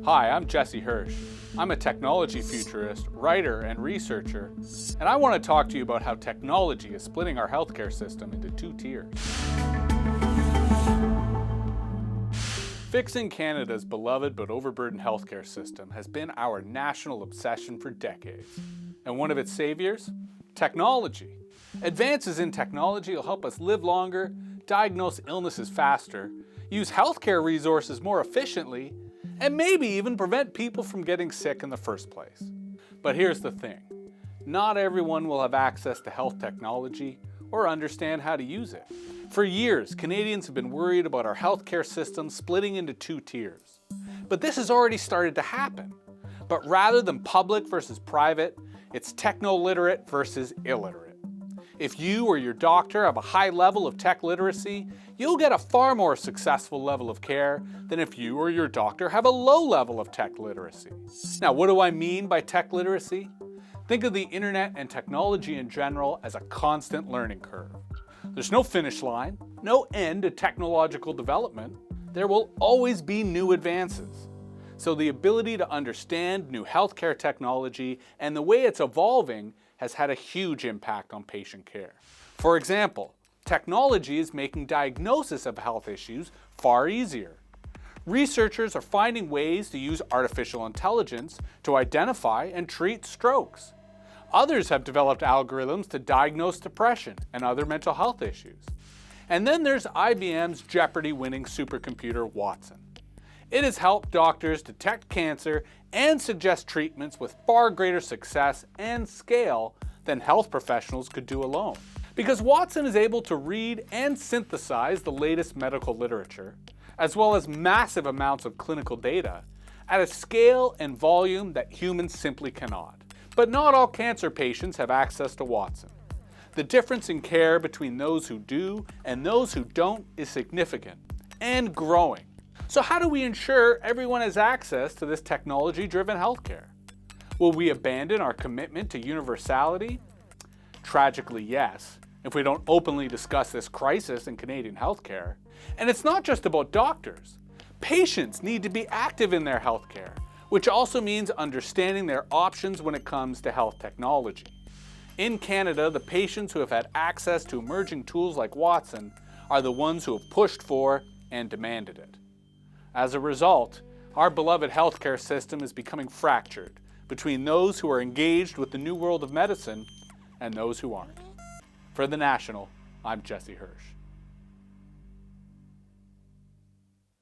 Hi, I'm Jesse Hirsh. I'm a technology futurist, writer, and researcher, and I want to talk to you about how technology is splitting our healthcare system into two tiers. Fixing Canada's beloved but overburdened healthcare system has been our national obsession for decades. And one of its saviors? Technology. Advances in technology will help us live longer, diagnose illnesses faster, use healthcare resources more efficiently, and maybe even prevent people from getting sick in the first place. But here's the thing. Not everyone will have access to health technology or understand how to use it. For years, Canadians have been worried about our healthcare system splitting into two tiers. But this has already started to happen. But rather than public versus private, it's techno-literate versus illiterate. If you or your doctor have a high level of tech literacy, you'll get a far more successful level of care than if you or your doctor have a low level of tech literacy. Now, what do I mean by tech literacy? Think of the internet and technology in general as a constant learning curve. There's no finish line, no end to technological development. There will always be new advances. So the ability to understand new healthcare technology and the way it's evolving has had a huge impact on patient care. For example, technology is making diagnosis of health issues far easier. Researchers are finding ways to use artificial intelligence to identify and treat strokes. Others have developed algorithms to diagnose depression and other mental health issues. And then there's IBM's Jeopardy-winning supercomputer Watson. It has helped doctors detect cancer and suggest treatments with far greater success and scale than health professionals could do alone. Because Watson is able to read and synthesize the latest medical literature, as well as massive amounts of clinical data, at a scale and volume that humans simply cannot. But not all cancer patients have access to Watson. The difference in care between those who do and those who don't is significant and growing. So how do we ensure everyone has access to this technology-driven healthcare? Will we abandon our commitment to universality? Tragically, yes, if we don't openly discuss this crisis in Canadian healthcare. And it's not just about doctors. Patients need to be active in their healthcare, which also means understanding their options when it comes to health technology. In Canada, the patients who have had access to emerging tools like Watson are the ones who have pushed for and demanded it. As a result, our beloved healthcare system is becoming fractured between those who are engaged with the new world of medicine and those who aren't. For The National, I'm Jesse Hirsh.